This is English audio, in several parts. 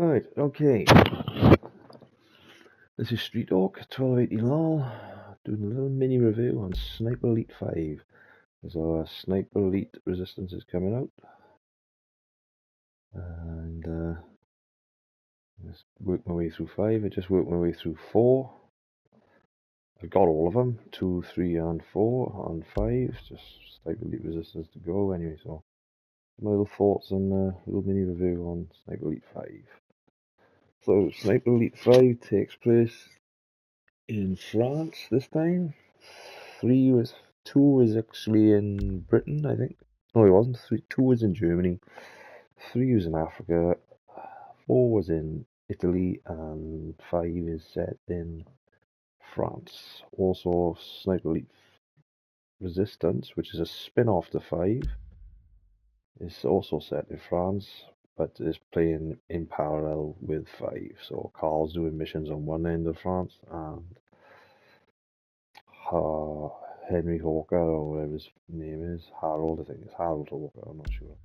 Right, okay. This is Street Hawk 1280 LOL, doing a little mini review on Sniper Elite 5. So Sniper Elite Resistance is coming out, and just worked my way through 5. I just worked my way through 4. I've got all of them, 2, 3 and 4 on 5, just Sniper Elite Resistance to go anyway. So my little thoughts and a little mini review on Sniper Elite 5. So Sniper Elite 5 takes place in France this time. 2 was actually in Britain, I think. No, it wasn't. 2 was in Germany. 3 was in Africa. 4 was in Italy, and 5 is set in France. Also, Sniper Elite Resistance, which is a spin-off to 5, is also set in France, but is playing in parallel with 5. So Carl's doing missions on one end of France, and Henry Hawker, or whatever his name is, Harold, I think it's Harold Hawker, I'm not sure,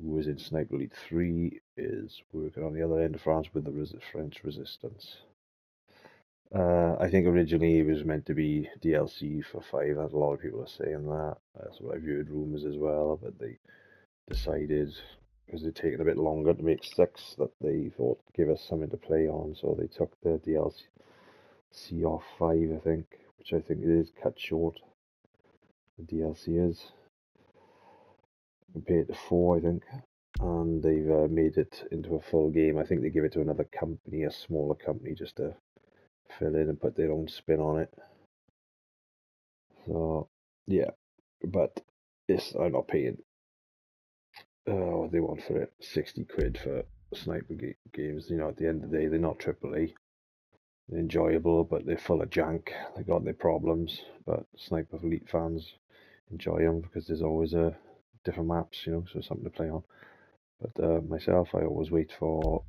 who is in Sniper Elite 3, is working on the other end of France with the French resistance. I think originally it was meant to be DLC for 5, as a lot of people are saying that. That's what I've heard rumours as well, but they decided, because they're taking a bit longer to make 6, that they thought give us something to play on, so they took the DLC off 5, I think, which I think it is cut short. The DLC is compared to 4, I think, and they've made it into a full game. I think they give it to another company, a smaller company, just to fill in and put their own spin on it. So yeah, but this I'm not paying what they want for it, 60 quid for sniper games. You know, at the end of the day, they're not AAA. They're enjoyable, but they're full of jank. They got their problems, but Sniper Elite fans enjoy them because there's always different maps, you know, so something to play on. But myself, I always wait for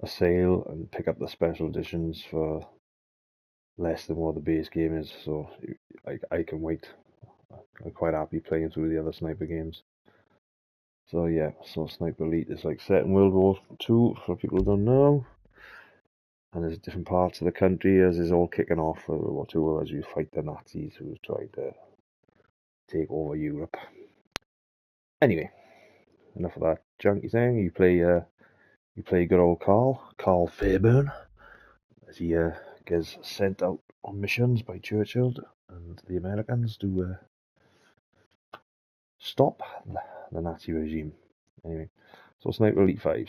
a sale and pick up the special editions for less than what the base game is, so I can wait. I'm quite happy playing through the other sniper games. So yeah, so Sniper Elite is like set in World War II, for people who don't know. And there's different parts of the country as is all kicking off for World War II as you fight the Nazis who tried to take over Europe. Anyway, enough of that junky thing. You play good old Carl Fairburn, as he gets sent out on missions by Churchill and the Americans to stop the Nazi regime. Anyway, so Sniper Elite 5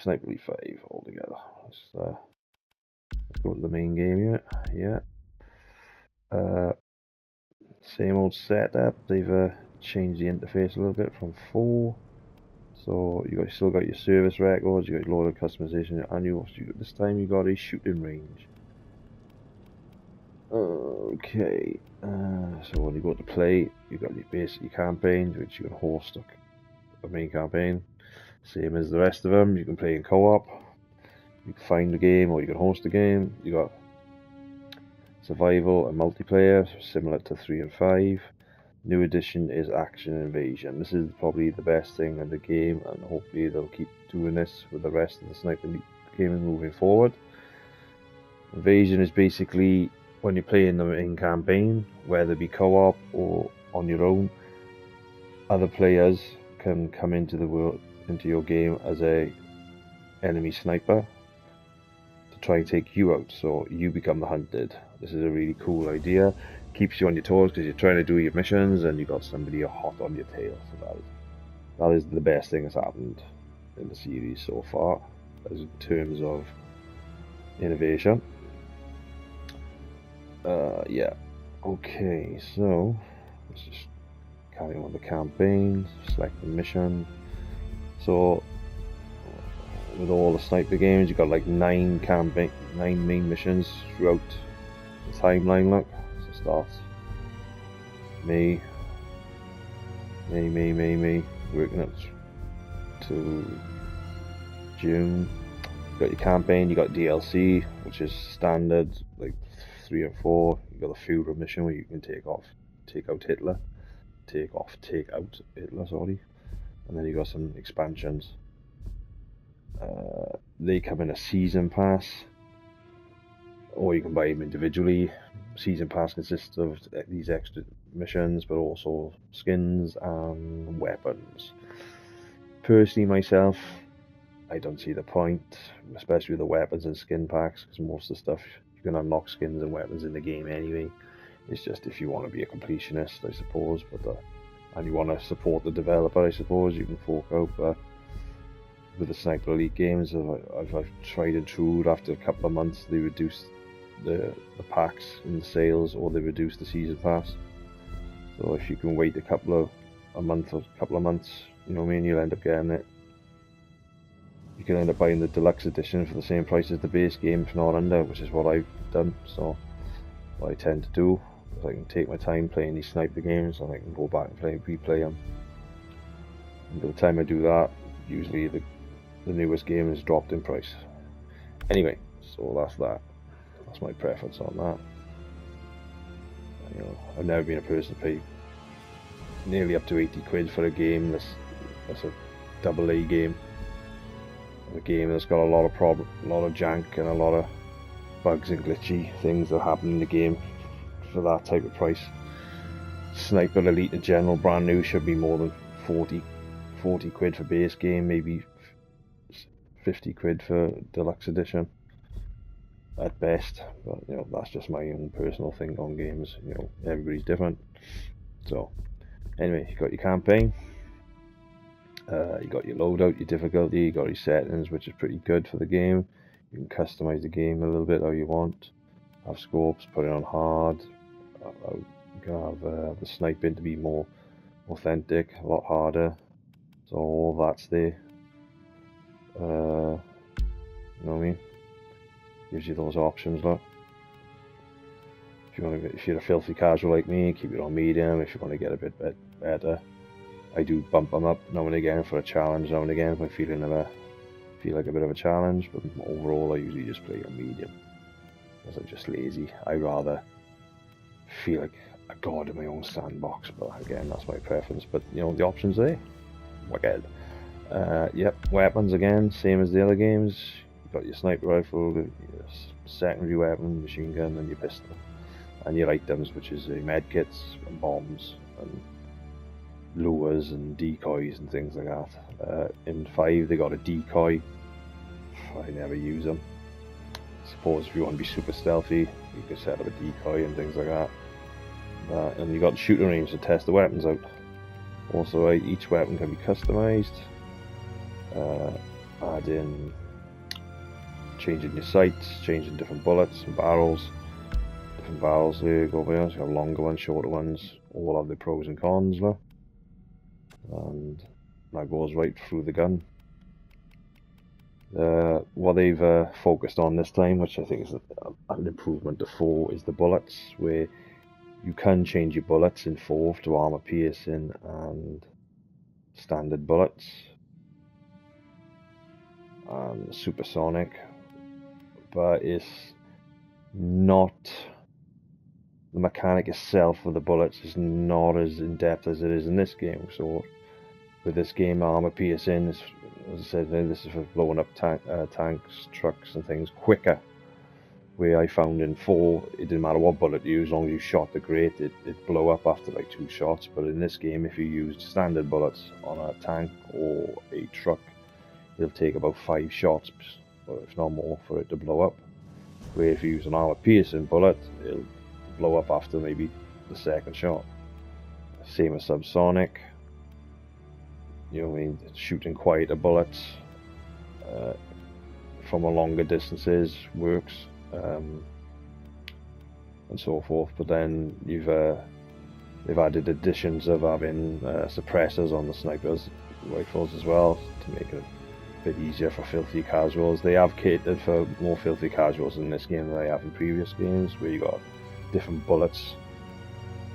all together. Let's go to the main game here. Yeah. Same old setup. They've changed the interface a little bit from 4. So you still got your service records, you got your load of customization, and this time you got a shooting range. Okay, so when you go to play, you got your basic campaigns, which you can host a main campaign. Same as the rest of them, you can play in co-op. You can find the game or you can host the game. You got survival and multiplayer, similar to 3 and 5. New addition is Action Invasion. This is probably the best thing in the game, and hopefully they'll keep doing this with the rest of the Sniper Elite gaming moving forward. Invasion is basically when you're playing the main campaign, whether it be co-op or on your own, other players can come into your game as a enemy sniper to try and take you out, so you become the hunted. This is a really cool idea. Keeps you on your toes because you're trying to do your missions and you got somebody hot on your tail. So that is the best thing that's happened in the series so far, as in terms of innovation. Yeah. Okay, so let's just carry on with the campaign, select the mission. So with all the sniper games, you've got like 9 main missions throughout the timeline. Look, so it starts May, working up to June. You got your campaign, you got DLC, which is standard, like 3 or 4. You got the Führer mission where you can take out Hitler, sorry. And then you got some expansions. They come in a season pass, or you can buy them individually. Season pass consists of these extra missions, but also skins and weapons. Personally, myself, I don't see the point, especially with the weapons and skin packs, because most of the stuff you can unlock skins and weapons in the game anyway. It's just if you want to be a completionist, I suppose, and you want to support the developer, I suppose, you can fork out. But with the Sniper Elite games, I've tried and true. After a couple of months, they reduce the packs in the sales, or they reduce the season pass. So if you can wait a month or a couple of months, you know what I mean, you'll end up getting it. You can end up buying the deluxe edition for the same price as the base game, if not under, which is what I've done. So what I tend to do is I can take my time playing these sniper games, and I can go back and replay them. And by the time I do that, usually the newest game is dropped in price. Anyway, so that's that. That's my preference on that. You know, I've never been a person to pay nearly up to 80 quid for a game that's a double A game. A game that's got a lot of jank and a lot of bugs and glitchy things that happen in the game for that type of price. Sniper Elite in general, brand new, should be more than 40 quid for base game, maybe 50 quid for deluxe edition at best. But you know, that's just my own personal thing on games. You know, everybody's different. So anyway, you got your campaign. You got your loadout, your difficulty, you got your settings, which is pretty good for the game. You can customize the game a little bit how you want. Have scopes, put it on hard. You can have the sniping to be more authentic, a lot harder. So all that's there. You know what I mean? Gives you those options, look. If you're a filthy casual like me, keep it on medium. If you want to get a bit better, I do bump them up now and again for a challenge now and again if I feel like a bit of a challenge, but overall I usually just play on medium because I'm just lazy. I rather feel like a god in my own sandbox, but again, that's my preference. But you know, the options there, wicked. Yep, weapons again, same as the other games. You've got your sniper rifle, your secondary weapon, machine gun, and your pistol, and your items, which is med kits and bombs and lures and decoys and things like that. In 5 they got a decoy. I never use them. Suppose if you want to be super stealthy, you can set up a decoy and things like that. And you got the shooting range to test the weapons out. Also, each weapon can be customized. Add in changing your sights, changing different bullets and barrels. Different barrels there, go over here. So you have longer ones, shorter ones. All have the pros and cons now. And that goes right through the gun. What they've focused on this time, which I think is an improvement to 4, is the bullets, where you can change your bullets in 4 to armor piercing and standard bullets and supersonic, but it's not, the mechanic itself of the bullets is not as in depth as it is in this game. So with this game, armor piercing is, as I said, this is for blowing up tanks, trucks and things quicker. Where I found in 4, it didn't matter what bullet you use, as long as you shot the grate, it'd blow up after like 2 shots. But in this game, if you used standard bullets on a tank or a truck, it'll take about 5 shots, or if not more, for it to blow up. Where if you use an armor piercing bullet, it'll blow up after maybe the 2nd shot. Same as subsonic. You know what I mean? Shooting quieter bullets from a longer distances works, and so forth. But then they've added additions of having suppressors on the snipers rifles as well to make it a bit easier for filthy casuals. They have catered for more filthy casuals in this game than they have in previous games, where you got different bullets,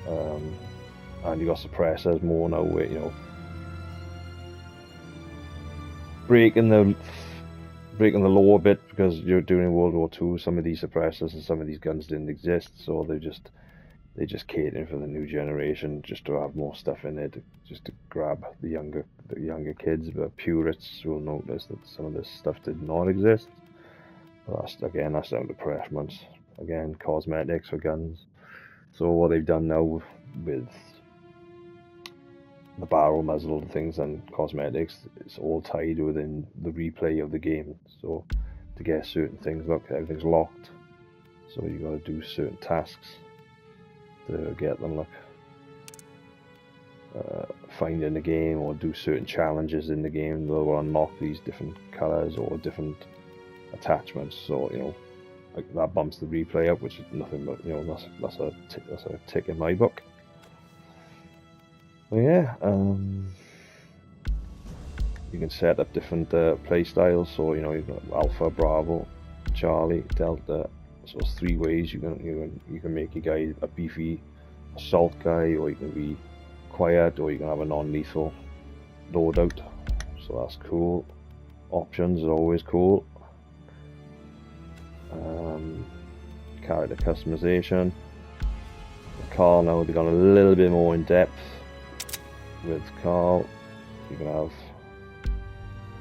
and you got suppressors more now, where, you know, breaking the law a bit, because you're doing World War II. Some of these suppressors and some of these guns didn't exist, so they've they're just catering for the new generation, just to have more stuff in there, just to grab the younger kids. But purists will notice that some of this stuff did not exist. But that's down to preference. Again, cosmetics for guns. So what they've done now with the barrel muzzle things and cosmetics, it's all tied within the replay of the game. So to get certain things, look, everything's locked. So you got to do certain tasks to get them, look. Find in the game or do certain challenges in the game. They'll unlock these different colors or different attachments. So, you know, like that bumps the replay up, which is nothing but, you know, that's a tick in my book. But yeah, you can set up different play styles. So, you know, you've got Alpha, Bravo, Charlie, Delta. So it's 3 ways you can make your guy a beefy assault guy, or you can be quiet, or you can have a non-lethal loadout. So that's cool. Options are always cool. Character customization. Carl, now they've gone a little bit more in depth. With Carl, you can have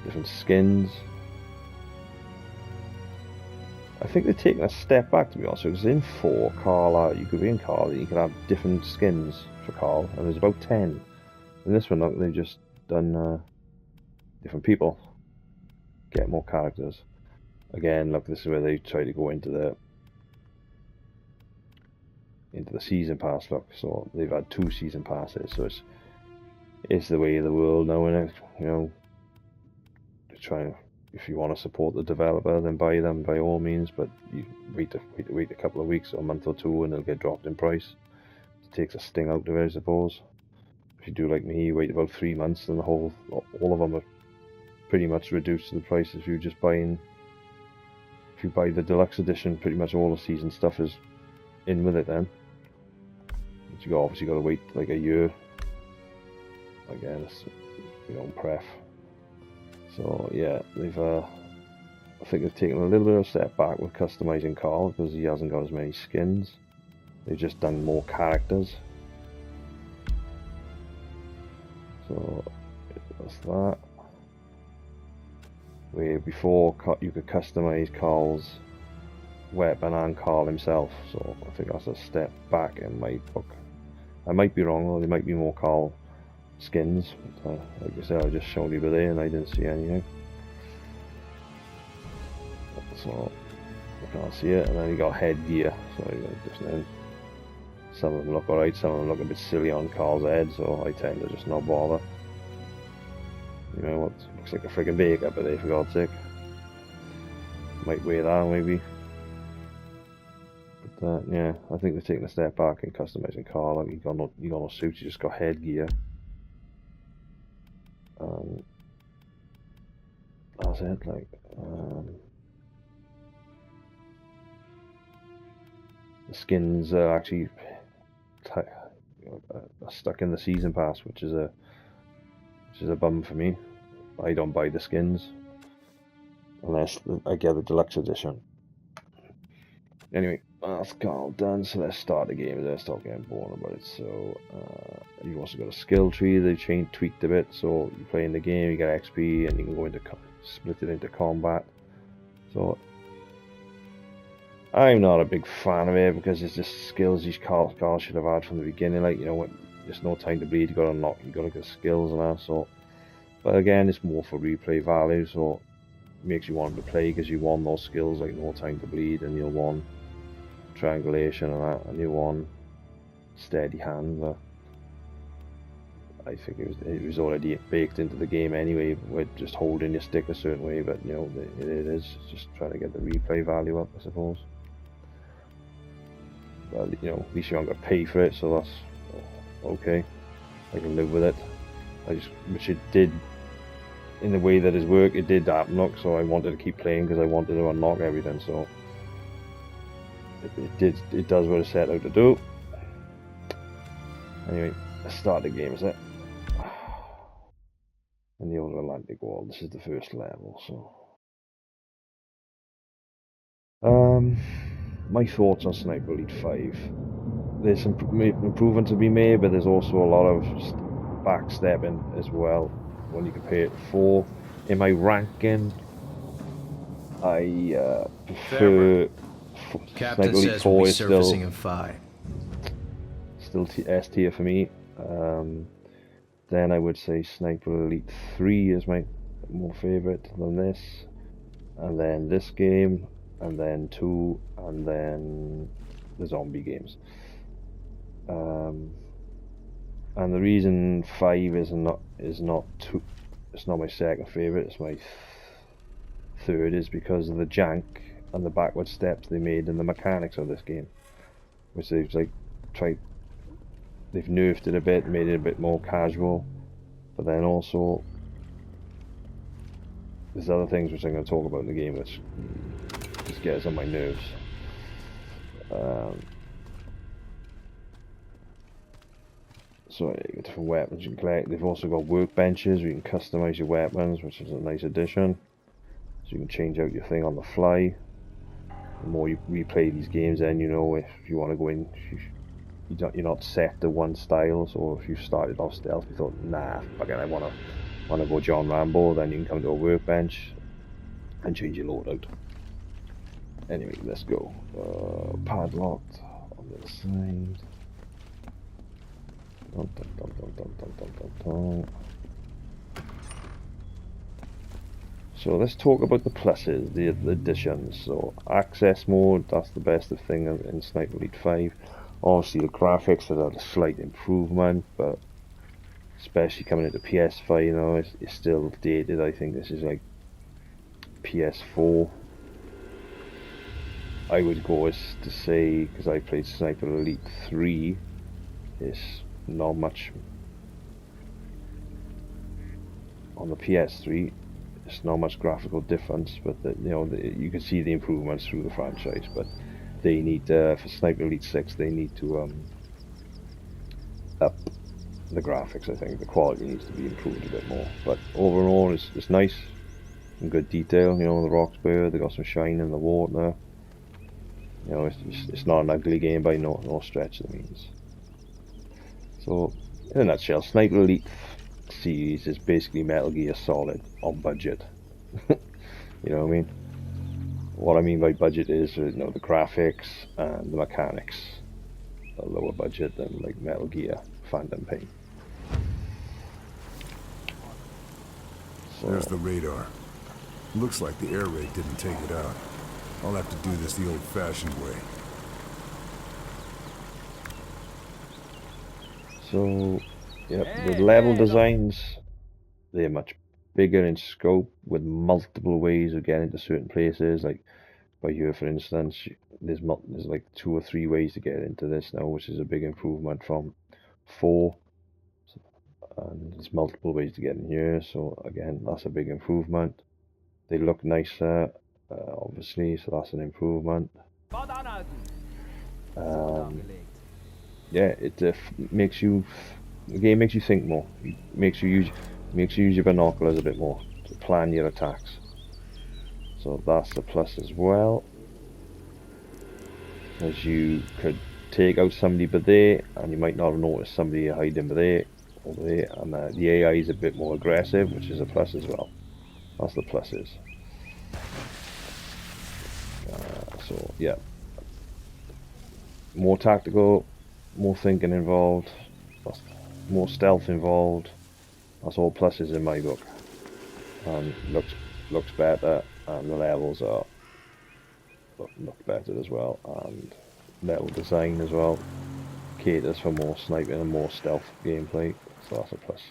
different skins. I think they're taking a step back, to be honest, because in 4, Carl, you could be in Carl, you could have different skins for Carl, and there's about 10. In this one, look, they've just done different people, get more characters. Again, look, this is where they try to go into the season pass. Look, so they've had 2 season passes, so it's the way of the world now, innit? You know, to try. If you want to support the developer, then buy them by all means. But you wait a couple of weeks or a month or 2, and they'll get dropped in price. It takes a sting out of it, I suppose. If you do like me, you wait about 3 months, and all of them are pretty much reduced to the price if you're just buying. If you buy the deluxe edition, pretty much all the season stuff is in with it then. But you obviously got to wait like a year. Again, it's your own pref. So yeah, I think they've taken a little bit of a step back with customizing Carl, because he hasn't got as many skins. They've just done more characters. So that's that. Where before you could customize Carl's weapon and Carl himself. So I think that's a step back in my book. I might be wrong, though. There might be more Carl skins. But, like I said, I just showed you there and I didn't see anything. So I can't see it. And then you got headgear. So you got different. Some of them look alright, some of them look a bit silly on Carl's head, so I tend to just not bother. You know what? Looks like a friggin' bake up there, for God's sake. Might wear that maybe. But yeah, I think they're taking a step back in customizing Carl. Like, you got no suits, you just got headgear. That's it. Like, the skins are actually stuck in the season pass, which is a bum for me. I don't buy the skins unless I get the deluxe edition. Anyway, that's Carl done, so let's start the game. Let's stop getting bored about it. So you've also got a skill tree. They've tweaked a bit, so you play in the game, you get XP, and you can go into split it into combat. So I'm not a big fan of it, because it's just skills these Carl should have had from the beginning. Like, you know what, there's no time to bleed. You got to unlock, you got to get skills and that. So, but again, it's more for replay value. So it makes you want to play, because you want those skills like no time to bleed, and you'll want triangulation and that, and you want steady hand. But I think it was already baked into the game anyway, with just holding your stick a certain way. But you know, it is just trying to get the replay value up, I suppose. But you know, at least you don't got to pay for it, so that's okay. I can live with it. Which it did, in the way that his work, it did that unlock, so I wanted to keep playing because I wanted to unlock everything. So it does what it set out to do. Anyway, let's start the game, is it? In the Outer Atlantic world, this is the first level, so my thoughts on Sniper Elite 5. there's some improvement to be made, but there's also a lot of backstepping as well when you compare it to 4. In my ranking, I prefer Captain Sniper Elite says 4 we'll be is surfacing in 5. still S tier for me. Then I would say Sniper Elite 3 is my more favourite than this, and then this game, and then 2, and then the zombie games. And the reason 5 is not two, it's not my second favourite, it's my third, is because of the jank and the backward steps they made in the mechanics of this game, which they've they've nerfed it a bit, made it a bit more casual, but then also there's other things which I'm going to talk about in the game which just gets on my nerves. So you get different weapons you can collect. They've also got workbenches where you can customize your weapons, which is a nice addition. So you can change out your thing on the fly. The more you replay these games, then you know if you want to go in, you're not set to one style. So if you started off stealth, you thought, nah, again, I want to go John Rambo, then you can come to a workbench and change your loadout. Anyway, let's go. Padlocked on the other side. Dun, dun, dun, dun, dun, dun, dun, dun, dun. So let's talk about the pluses, the additions. So access mode, that's the best thing in Sniper Elite 5. Obviously the graphics have had a slight improvement, but especially coming into PS5, you know, it's still dated. I think this is like PS4. I would go as to say, because I played Sniper Elite 3, it's not much on the PS3. It's not much graphical difference, but you can see the improvements through the franchise. But they need for Sniper Elite 6, they need to up the graphics. I think the quality needs to be improved a bit more. But overall, it's nice and good detail. You know, the rocks bare, they got some shine in the water. You know, it's not an ugly game by no stretch of the means. So, in a nutshell, Sniper Elite series is basically Metal Gear Solid on budget. You know what I mean? What I mean by budget is, you know, the graphics and the mechanics are lower budget than like Metal Gear Phantom Pain. So, there's the radar. Looks like the air raid didn't take it out. I'll have to do this the old-fashioned way. So, yeah, with level designs, they're much bigger in scope with multiple ways of getting to certain places. Like by here, for instance, there's like 2 or 3 ways to get into this now, which is a big improvement from 4. And there's multiple ways to get in here, so again, that's a big improvement. They look nicer, obviously, so that's an improvement. Yeah, it makes you. The game makes you think more. Makes you use your binoculars a bit more to plan your attacks. So that's a plus as well. As you could take out somebody by there, and you might not have noticed somebody hiding by there, over there, and the AI is a bit more aggressive, which is a plus as well. That's the pluses. So yeah, more tactical, more thinking involved, more stealth involved. That's all pluses in my book. And looks better, and the levels are look better as well, and level design as well caters for more sniping and more stealth gameplay, so that's a plus.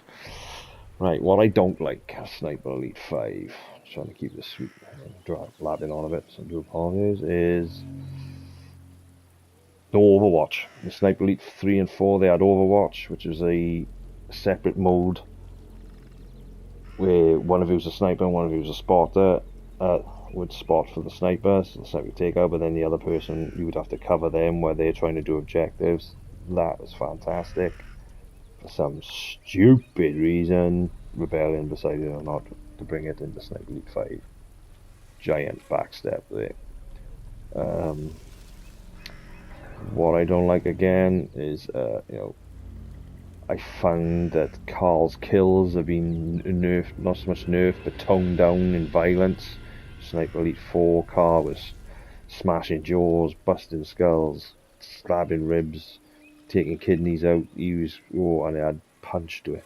Right, what I don't like Sniper Elite 5, trying to keep this sweet, blabbing on a bit, so I do apologize, is no Overwatch. In Sniper Elite 3 and 4 they had Overwatch, which was a separate mode where one of you was a sniper and one of you was a spotter. Would spot for the sniper, so the sniper would take out, but then the other person, you would have to cover them where they're trying to do objectives. That was fantastic. For some stupid reason, Rebellion decided not to bring it into Sniper Elite 5. Giant backstep there. What I don't like again is, I found that Carl's kills have been nerfed, not so much nerfed, but toned down in violence. Sniper Elite 4, Carl was smashing jaws, busting skulls, stabbing ribs, taking kidneys out. He was, and they had punch to it.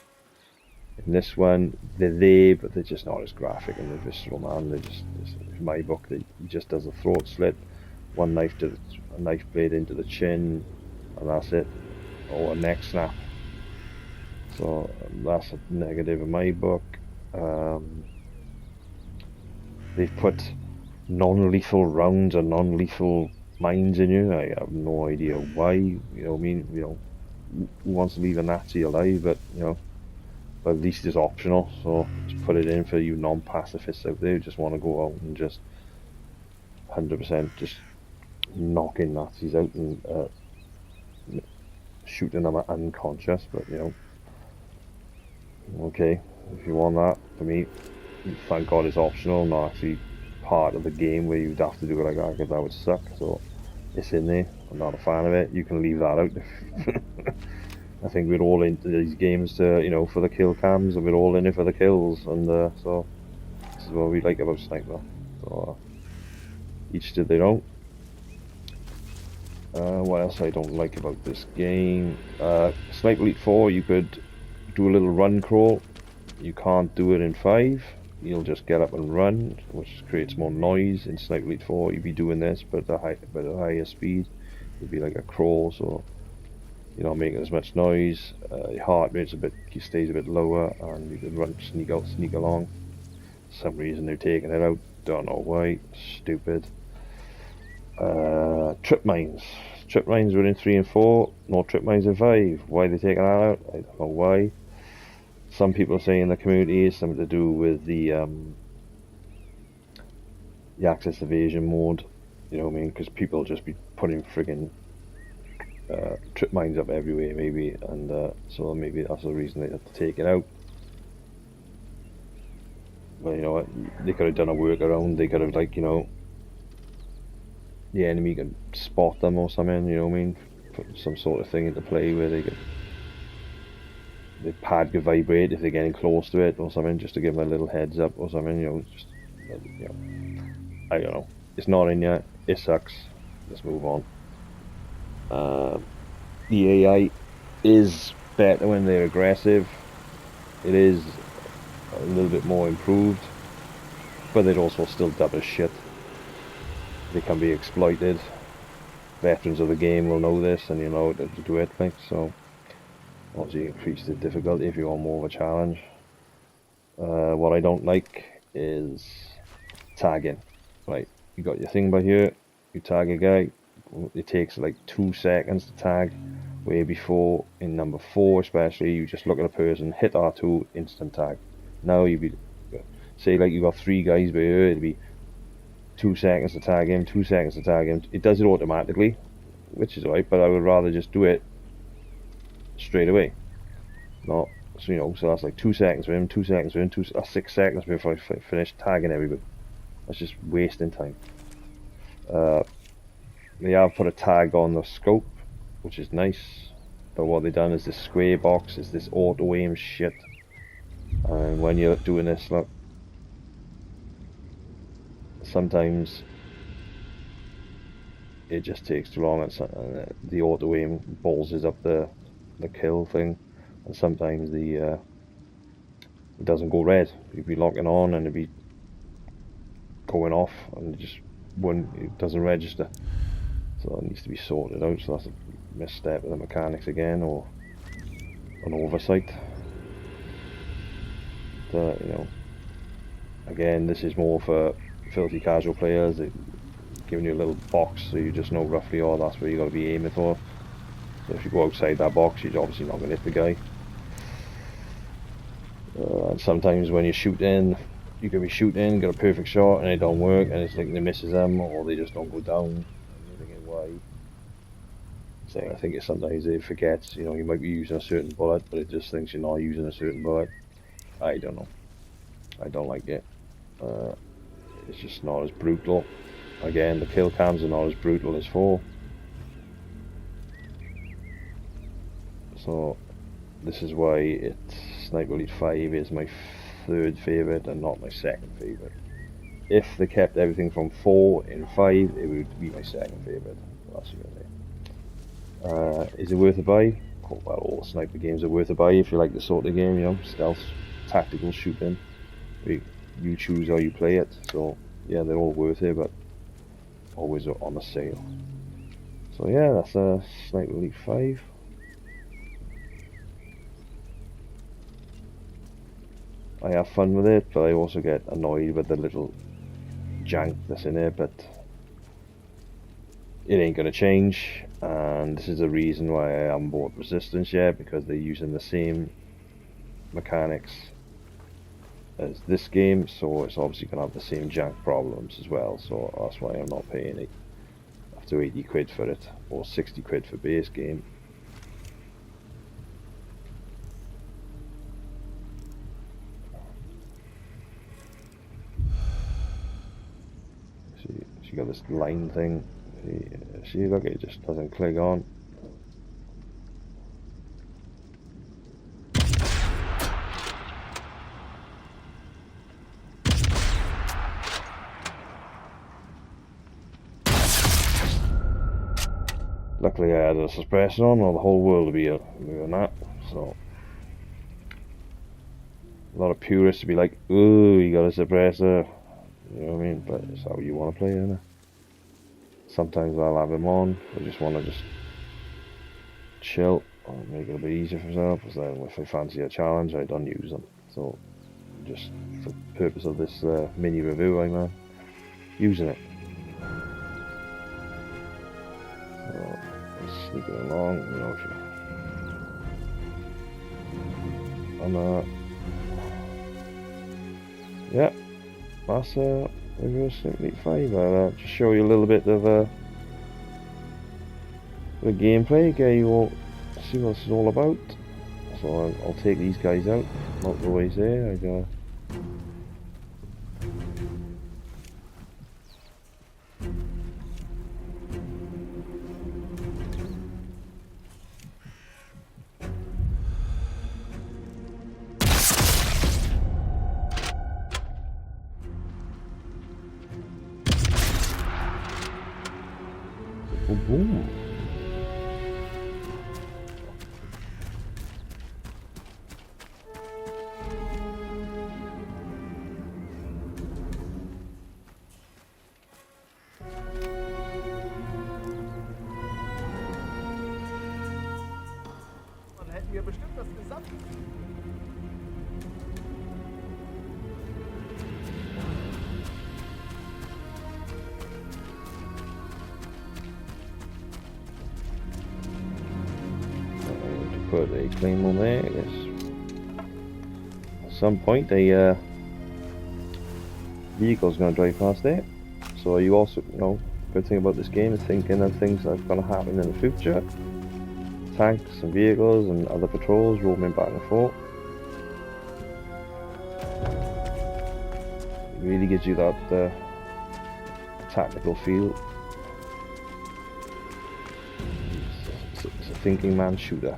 In this one, they're there, but they're just not as graphic and the visceral, man. They're just, in my book, he just does a throat slit, one knife to a knife blade into the chin, and that's it, or a neck snap. So that's a negative in my book. They've put non-lethal rounds and non-lethal mines in you. I have no idea why. Who wants to leave a Nazi alive? But but at least it's optional. So just put it in for you non-pacifists out there who just want to go out and just 100% just knocking Nazis out and shooting them unconscious. But okay, if you want that, for me, thank God it's optional, not actually part of the game where you'd have to do it like that, because that would suck. So it's in there. I'm not a fan of it. You can leave that out. I think we're all into these games to, for the kill cams, and we're all in it for the kills, and so this is what we like about Sniper. So each to their own. What else I don't like about this game? Sniper Elite 4, you could do a little run crawl. You can't do it in 5. You'll just get up and run, which creates more noise. In Sniper Elite 4, you'd be doing this, but at a higher speed. It'd be like a crawl, so you're not making as much noise. Your heart rate's stays a bit lower, and you can run, sneak along. For some reason they're taking it out. Don't know why. Stupid. Trip mines. Trip mines were in 3 and 4. No trip mines in 5. Why are they taking that out? I don't know why. Some people are saying in the community it's something to do with the access evasion mode. You know what I mean? Because people just be putting friggin' trip mines up everywhere, maybe, and so maybe that's the reason they have to take it out. But you know what? They could have done a workaround. They could have, like, the enemy can spot them or something. You know what I mean? Put some sort of thing into play where the pad could vibrate if they're getting close to it or something, just to give them a little heads up or something. I don't know. It's not in yet. It sucks. Let's move on. The AI is better when they're aggressive. It is a little bit more improved, but they're also still dumb as shit. They can be exploited. Veterans of the game will know this, and you know how to do it, like, so obviously increase the difficulty if you want more of a challenge. What I don't like is tagging. Right, you got your thing by here, you tag a guy, it takes like 2 seconds to tag, where before, in number 4 especially, you just look at a person, hit R2, instant tag. Now you'd be, say like you got 3 guys by here, it'd be 2 seconds to tag him, 2 seconds to tag him. It does it automatically, which is alright, but I would rather just do it straight away. Not, so that's like 2 seconds for him, 2 seconds for him, 6 seconds before I finish tagging everybody. That's just wasting time. They have put a tag on the scope, which is nice, but what they've done is this square box is this auto aim shit, and when you're doing this, look, sometimes it just takes too long, and the auto aim balls up the kill thing, and sometimes it doesn't go red. You'd be locking on and it'd be going off, and it doesn't register. So it needs to be sorted out. So that's a misstep of the mechanics again, or an oversight. But, again, this is more for filthy casual players. They're giving you a little box so you just know roughly, that's where you got to be aiming for. So if you go outside that box, you're obviously not going to hit the guy. And sometimes when you're shooting, you can be shooting, get a perfect shot, and it don't work, and it's like it misses them, or they just don't go down. And you're thinking, why? So I think it's sometimes it forgets, you might be using a certain bullet, but it just thinks you're not using a certain bullet. I don't know. I don't like it. It's just not as brutal. Again, the kill cams are not as brutal as 4. So this is why Sniper Elite 5 is my third favourite and not my second favourite. If they kept everything from 4 in 5, it would be my second favourite. That's it. Is it worth a buy? Oh, well, all sniper games are worth a buy if you like the sort of game, you know, stealth, tactical shooting. You choose how you play it. So yeah, they're all worth it, but always on a sale. So yeah, that's Sniper Elite 5. I have fun with it, but I also get annoyed with the little jank that's in it, but it ain't gonna change, and this is the reason why I haven't bought Resistance yet, because they're using the same mechanics as this game, so it's obviously gonna have the same jank problems as well, so that's why I'm not paying it up to 80 quid for it, or 60 quid for base game. You got this line thing. See, look, it just doesn't click on. Luckily, I had a suppressor on, or the whole world would be doing that. So, a lot of purists would be like, "Ooh, you got a suppressor." You know what I mean? But it's how you want to play, isn't it? Sometimes I'll have him on. I just want to just chill or make it a bit easier for myself. Because then if I fancy a challenge, I don't use them. So just for the purpose of this mini review, I'm using it. So sneaking along, you know, yeah. That's review of Sniper Elite 5. I'll just show you a little bit of the gameplay, get you all see what this is all about. So I'll take these guys out the ways there. I go. Boom. Dann hätten wir bestimmt das gesamte... Put a claymore there, I guess. At some point, a vehicle's going to drive past there. So you also, you know, good thing about this game is thinking of things that are going to happen in the future. Tanks and vehicles and other patrols roaming back and forth. It really gives you that tactical feel. It's a thinking man shooter.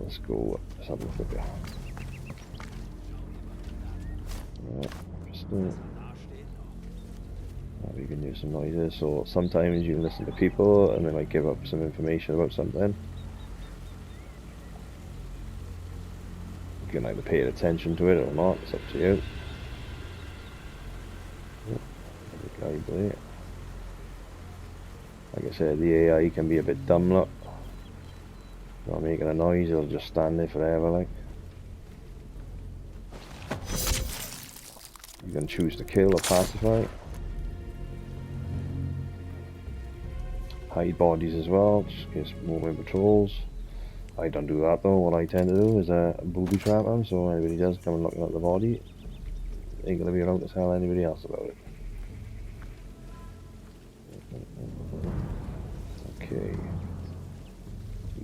Let's go. Let's have a look at that. We can use some noises. So sometimes you can listen to people and they might give up some information about something. You can either pay attention to it or not. It's up to you. Like I said, the AI can be a bit dumb. Look. Not making a noise, it'll just stand there forever, like. You can choose to kill or pacify. Hide bodies as well, just in case moving patrols. I don't do that though. What I tend to do is booby trap them, so anybody does come and looking at the body, ain't gonna be around to tell anybody else about it. Okay.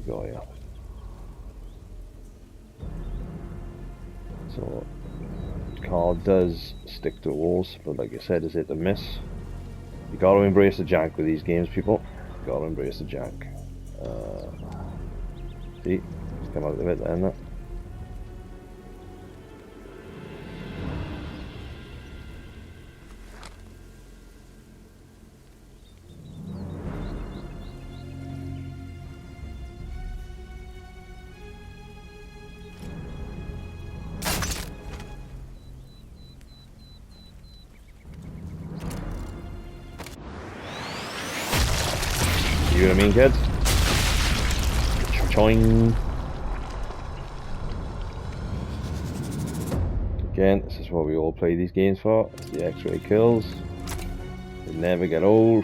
Go, yeah. So the car does stick to walls, but like I said, is it a miss? You gotta embrace the jank with these games, people. You gotta embrace the jank. See, it's come out of it then. That. You know what I mean, kids? Choing. Again, this is what we all play these games for. It's the X-ray kills. They never get old.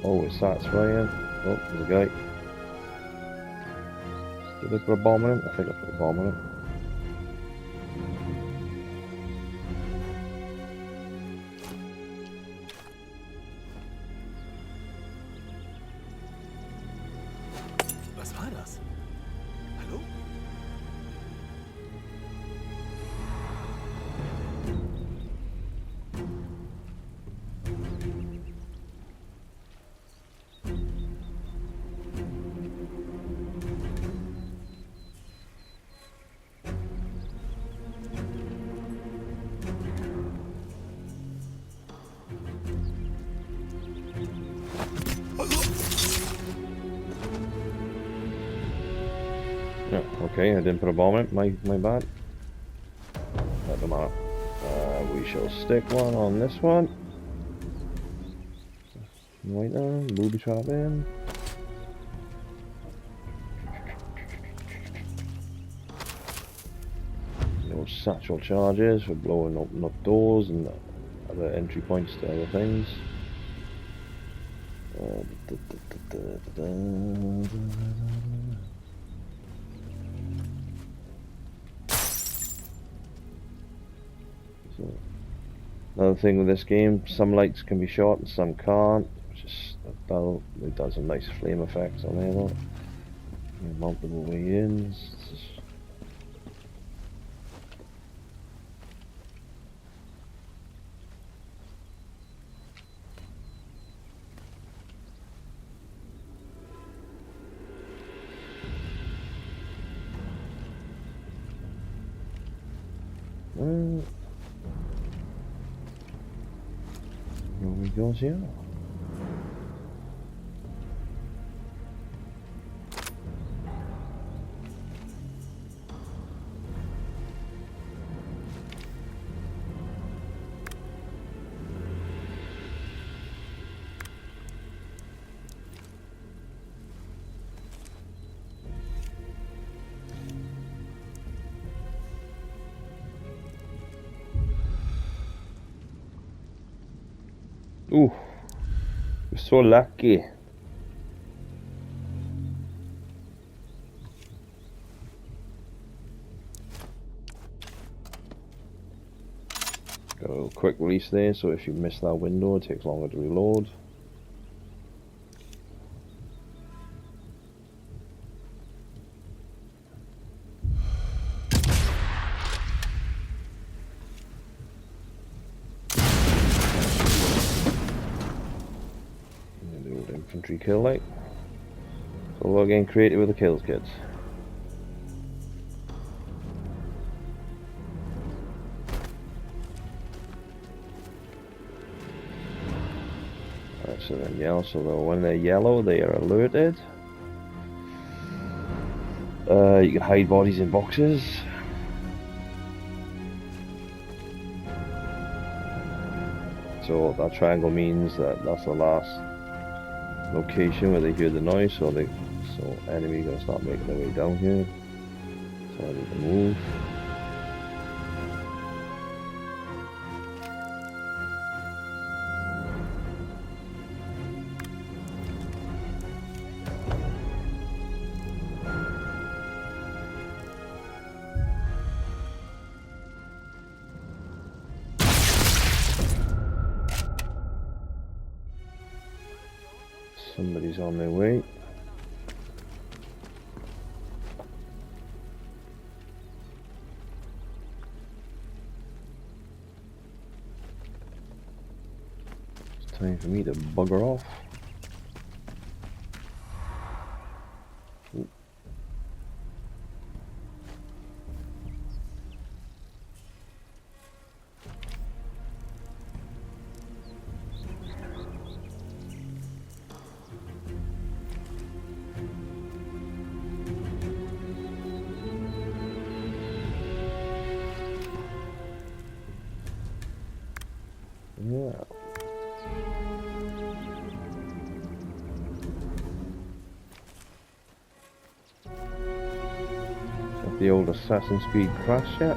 Always satisfying. Oh, there's a guy. Did I put a bomb in him? I think I put a bomb in him. Was war das? Hallo? Yeah, okay, I didn't put a bomb in it. My bad. Doesn't matter. We shall stick one on this one. Right there, booby trap in. No satchel charges for blowing open up doors and other entry points to other things. So, another thing with this game, some lights can be shot and some can't, which is about, it does some nice flame effects on there though. Multiple way ins. Here we go, here. Ooh, we're so lucky. Got a little quick release there, so if you miss that window, it takes longer to reload. Infantry kill light. So we're getting creative with the kills, kids. Alright, so then yellow, so when they're yellow they are alerted. You can hide bodies in boxes. So that triangle means that that's the last location where they hear the noise, so enemy gonna start making their way down here. So I need to move. Somebody's on their way. It's time for me to bugger off. Ooh. Yeah. Got the old Assassin's Creed crash yet?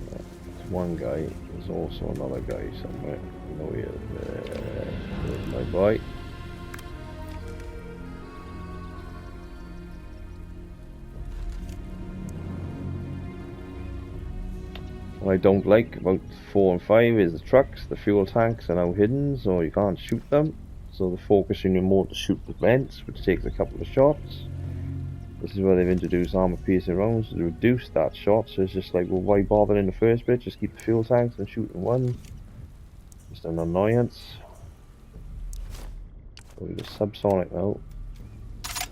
There's one guy, there's also another guy somewhere. I know he is. There's my boy. What I don't like about 4 and 5 is the trucks, the fuel tanks are now hidden, so you can't shoot them. So they're focusing you more to shoot the vents, which takes a couple of shots. This is where they've introduced armor-piercing rounds to reduce that shot, so it's just like, well, why bother in the first bit? Just keep the fuel tanks and shoot in one. Just an annoyance. We'll do the subsonic now.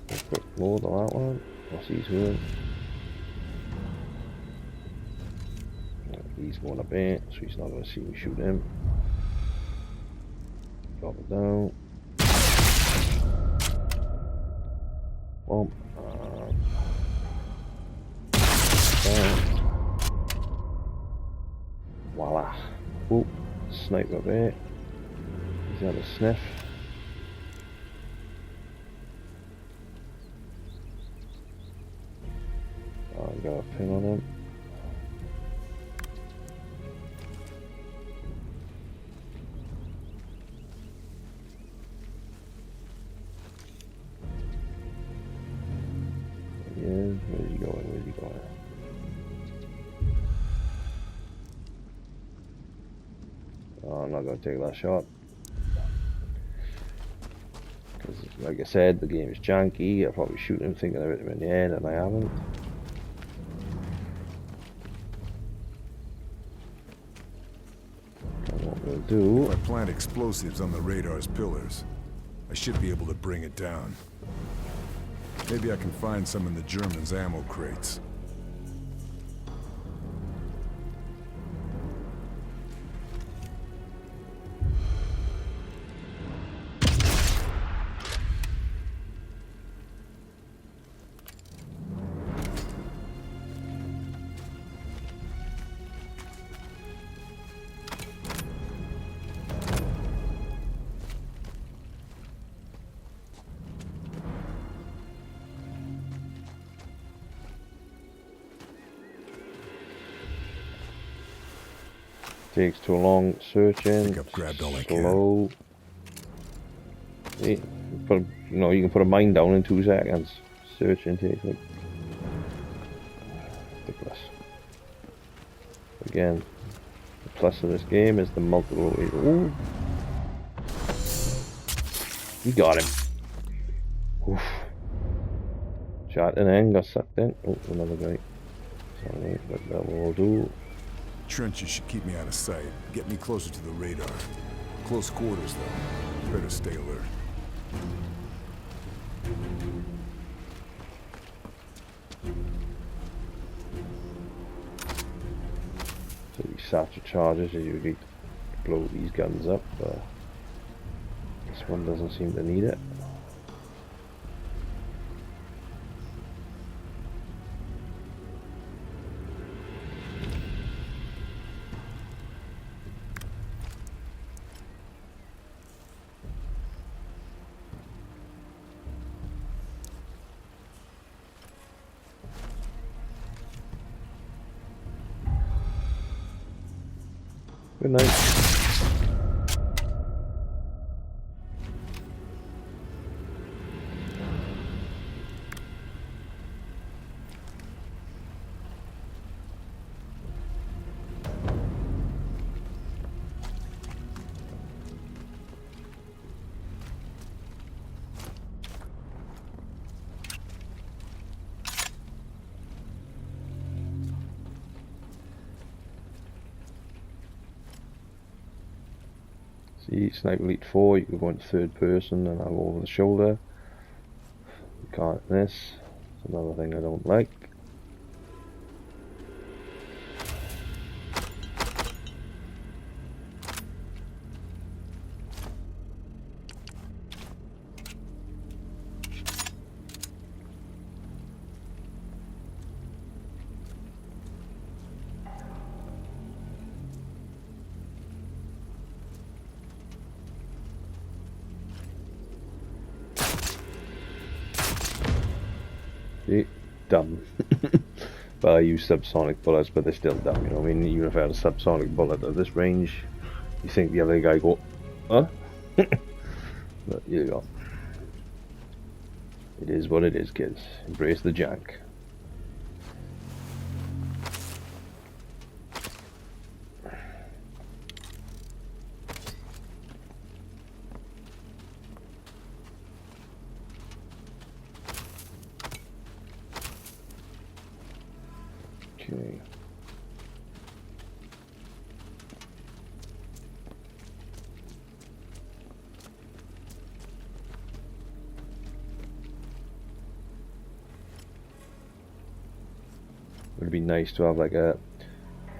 A quick load on that one. What's he's doing? He's going up here, so he's not going to see me shoot him. Drop it down. Boom. Down. Voila. Whoop. Sniper up here. He's had a sniff. I got a pin on him. Where's he going? Where's he going? Oh, I'm not going to take that shot. Because, like I said, the game is janky. I'll probably shoot him thinking I hit him in the head, and I haven't. And what we'll do... If I plant explosives on the radar's pillars, I should be able to bring it down. Maybe I can find some in the Germans' ammo crates. Takes too long searching. I think I've grabbed all I can. Slow. Hey, you can put a mine down in 2 seconds. Searching takes like ridiculous. Again, the plus of this game is the multiple. Ooh. You got him. Oof. Shot in and got sucked in. Oh, another guy. Sorry, but that will do. Trenches should keep me out of sight. Get me closer to the radar. Close quarters, though. Better stay alert. So these satchel charges, you need to blow these guns up. This one doesn't seem to need it. Good night. See, Sniper Elite 4, you can go into third person and have over the shoulder. You can't in this. It's another thing I don't like. dumb. But I use subsonic bullets, but they're still dumb, you know what I mean? Even if I had a subsonic bullet at this range, you think the other guy go, huh? But here you go. It is what it is, kids. Embrace the jank. Okay. It would be nice to have like a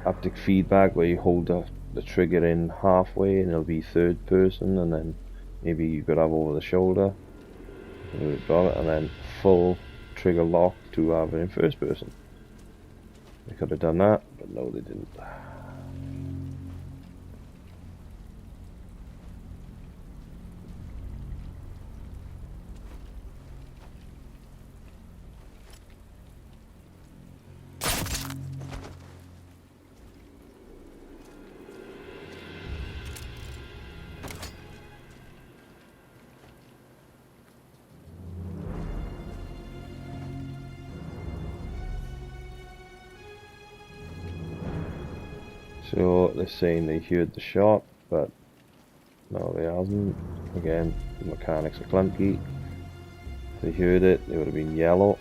haptic feedback where you hold the trigger in halfway and it'll be third person, and then maybe you could have over the shoulder and then full trigger lock to have it in first person. They could have done that, but no, they didn't. So they're saying they heard the shot, but no, they hasn't. Again, the mechanics are clunky. If they heard it, they would have been yellow.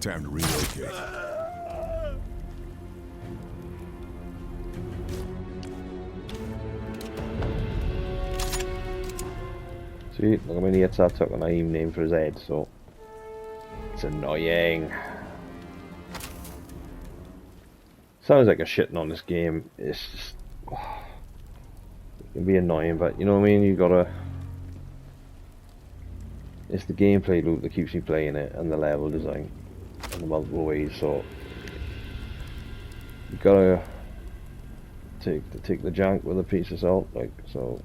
Time to relocate. See, look how many hits that took, and I even aimed for his head, so it's annoying. Sounds like a shitting on this game. It's just, it can be annoying, but you know what I mean. You gotta. It's the gameplay loop that keeps me playing it, and the level design, in the multiple ways. So you gotta take the junk with a piece of salt, like so.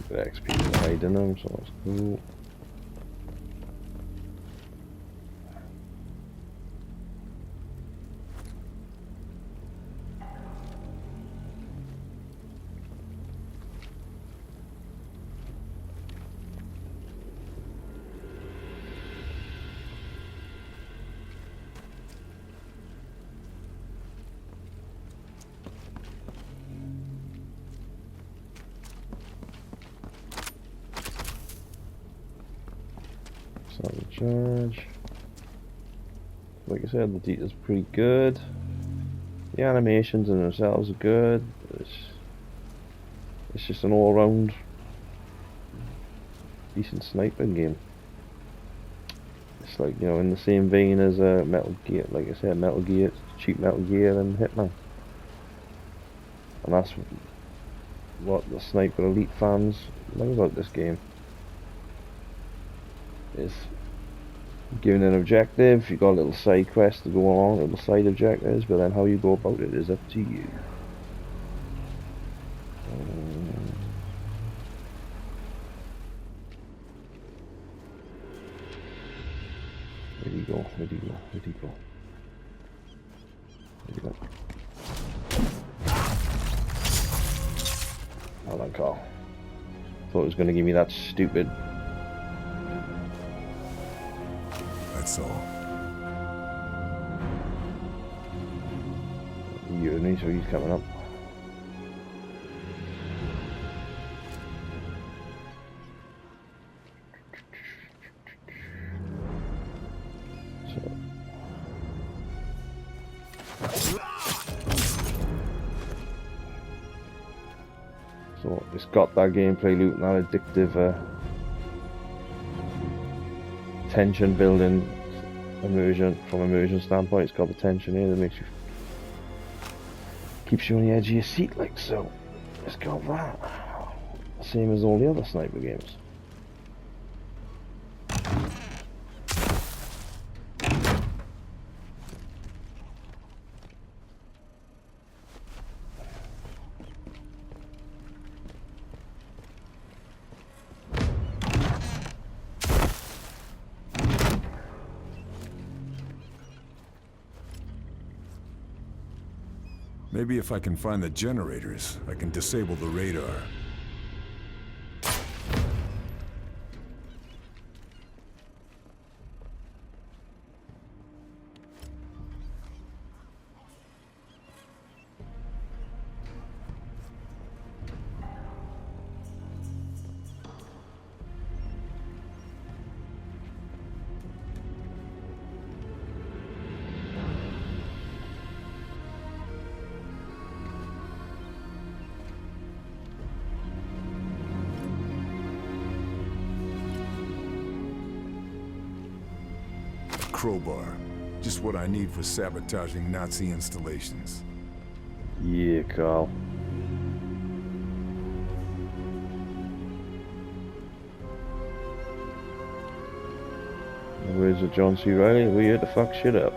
The XP is hiding them, so that's cool. Charge. Like I said, the detail's pretty good. The animations in themselves are good. It's just an all-round decent sniping game. It's like, you know, in the same vein as Metal Gear, like I said, Metal Gear, cheap Metal Gear and Hitman. And that's what the Sniper Elite fans love about this game. It's given an objective, you got a little side quest to go along, little side objectives, but then how you go about it is up to you. Where'd he go? Where'd he go? Where'd he go? Where'd he go? Hold on, Carl. Thought it was going to give me that stupid all. Uni, so he's coming up. So it's got that gameplay loop and that addictive tension building immersion from immersion standpoint. It's got the tension here that makes you keeps you on the edge of your seat like so. It's got that. Same as all the other sniper games. Maybe if I can find the generators, I can disable the radar. Crowbar. Just what I need for sabotaging Nazi installations. Yeah, Carl. Where's the John C. Reilly? We here to fuck shit up.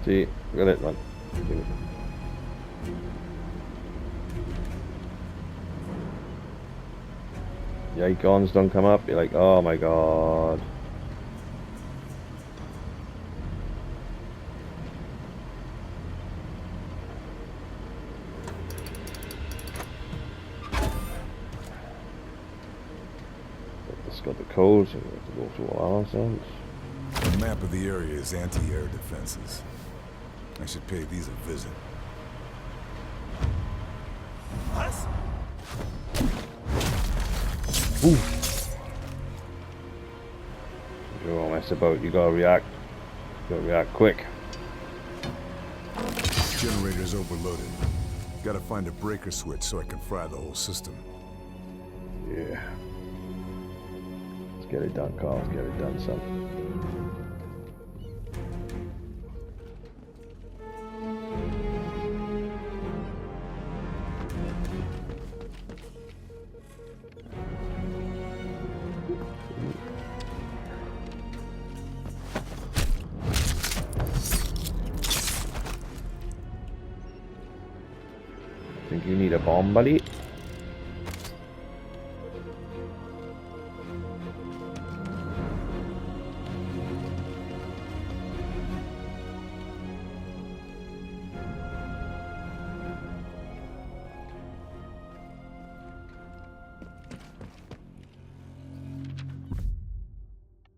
See, look at it, man. The icons don't come up, you're like, oh my god. It's got the codes, so we have to go through all ourselves. The map of the area is anti-air defenses. I should pay these a visit. Ooh. You don't mess about, you gotta react. You gotta react quick. Generator's overloaded. Gotta find a breaker switch so I can fry the whole system. Yeah. Let's get it done, Carl. Let's get it done, son. Think you need a bomb, buddy?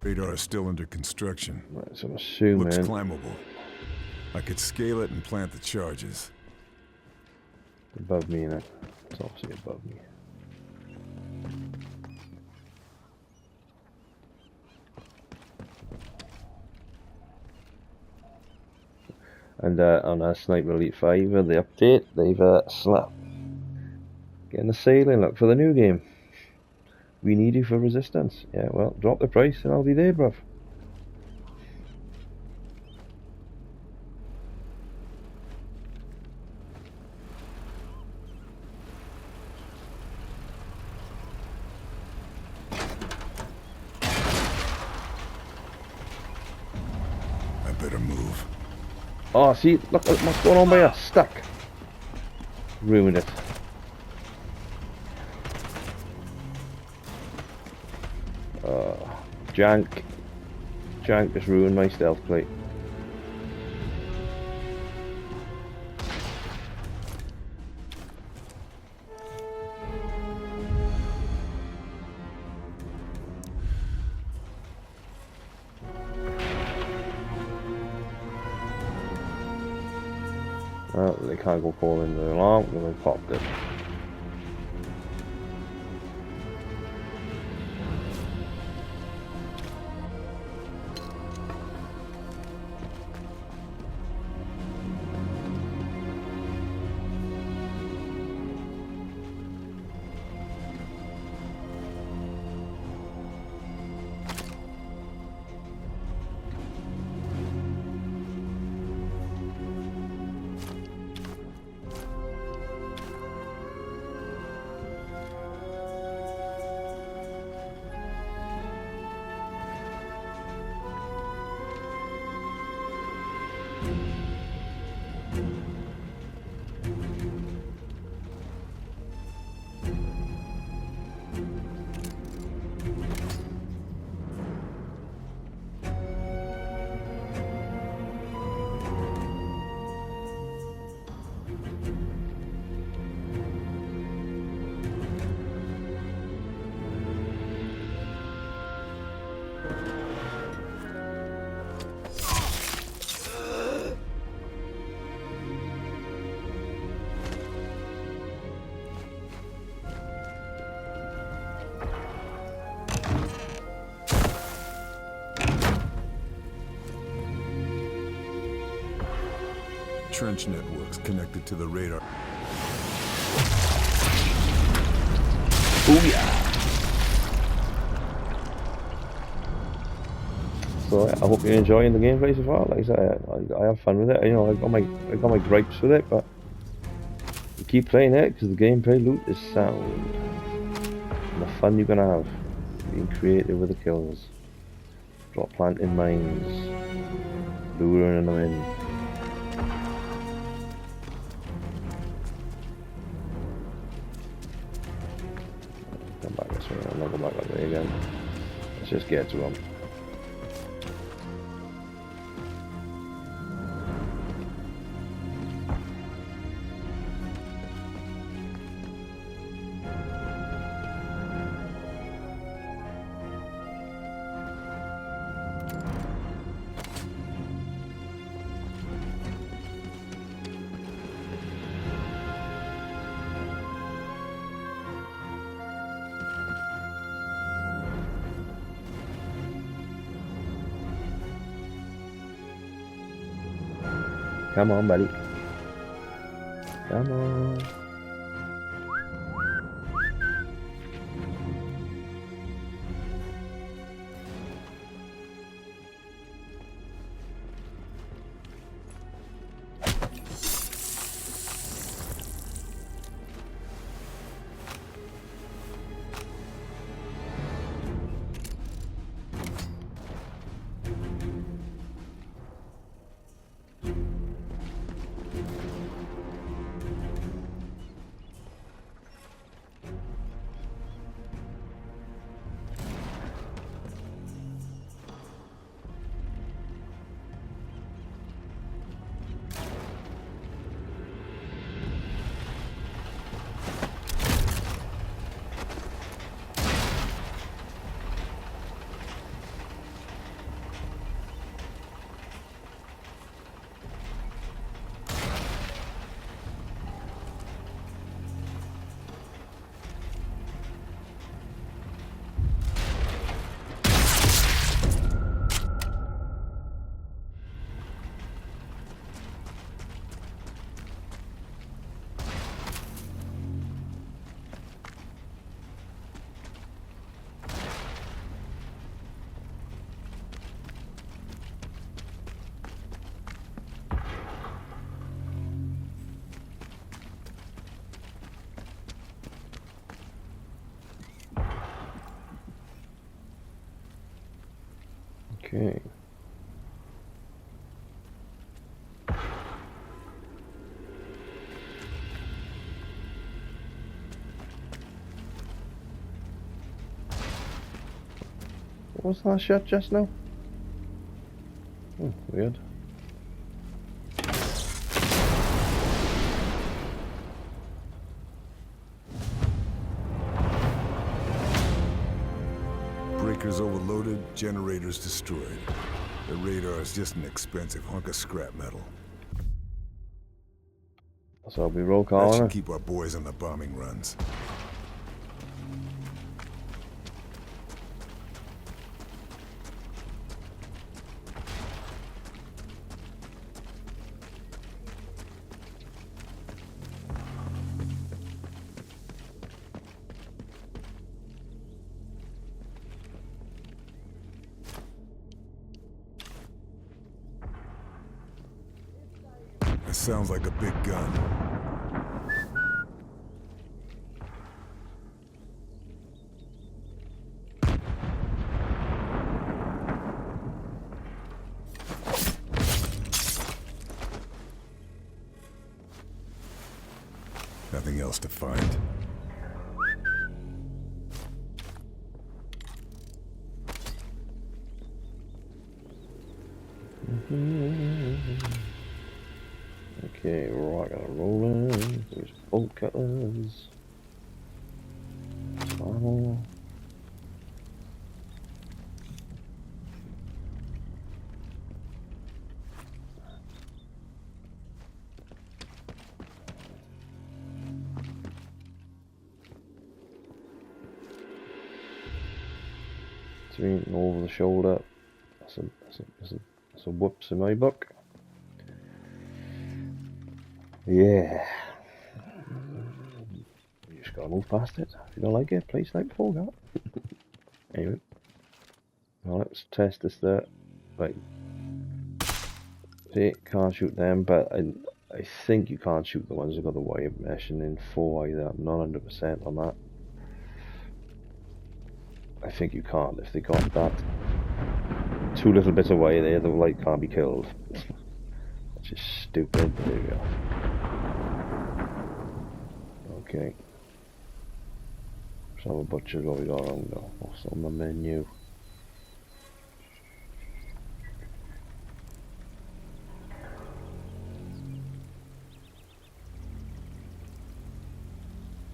Radar is still under construction. Right, so I'm assuming. Looks climbable. I could scale it and plant the charges. Above me, and it's obviously above me. And on Sniper Elite 5, the update, they've slapped getting the sailing look for the new game. We need you for resistance. Yeah, well, drop the price and I'll be there, bruv. I better move. Oh, see, look what's going on by us. Stuck. Ruined it. Jank just ruined my stealth plate. They can't go calling the alarm because I popped it. Trench networks connected to the radar. Booyah! So I hope you're enjoying the gameplay so far. Like I said, I have fun with it. You know, I got my gripes with it, but you keep playing it because the gameplay loot is sound. And the fun you're gonna have being creative with the kills, drop planting mines, luring them in. Come back this way. I'm not going back that way again. Let's just get to them. Come on, buddy. Come on. Okay. What was that shot just now? Oh, weird. Breakers overloaded, generators destroyed. The radar is just an expensive hunk of scrap metal. So we roll That call. should keep our boys on the bombing runs. That sounds like a big gun. Nothing else to find. Okay, right, gotta roll in. There's bolt cutters. Funnel. Three over the shoulder. That's a whoops in my book. Yeah. You just gotta move past it. If you don't like it, play Sniper 4, go. Anyway. Well, let's test this there. Right. See, can't shoot them, but I think you can't shoot the ones that got the wire meshing in 4 either. I'm not 100% on that. I think you can't. If they got that two little bits of wire there, the light can't be killed. Which is stupid, but there we go. Okay. So a butcher's what we got on though. What's on the menu?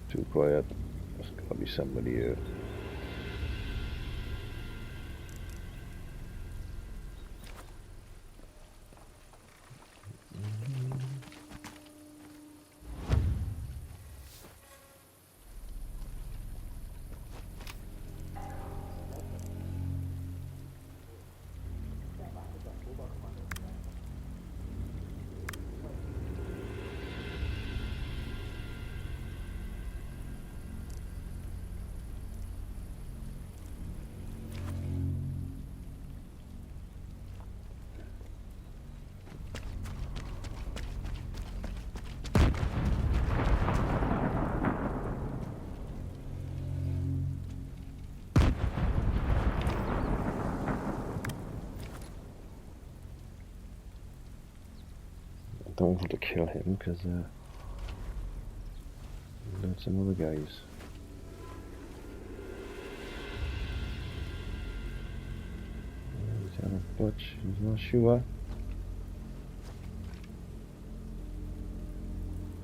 Too quiet. There's gotta be somebody here. Don't want to kill him because there's some other guys. He's had a butch, he's not sure.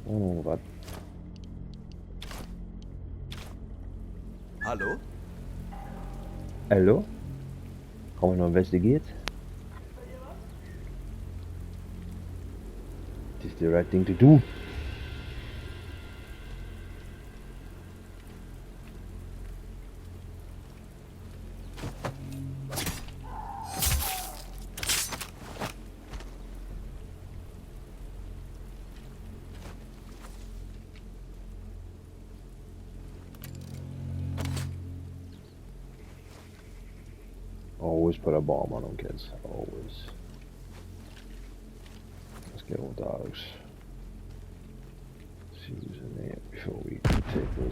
I don't know that. Hallo? Hello? Gaan we nou investigate? It is the right thing to do. Always put a bomb on them, kids. Always. Let's get all dogs. See who's in there before we take those.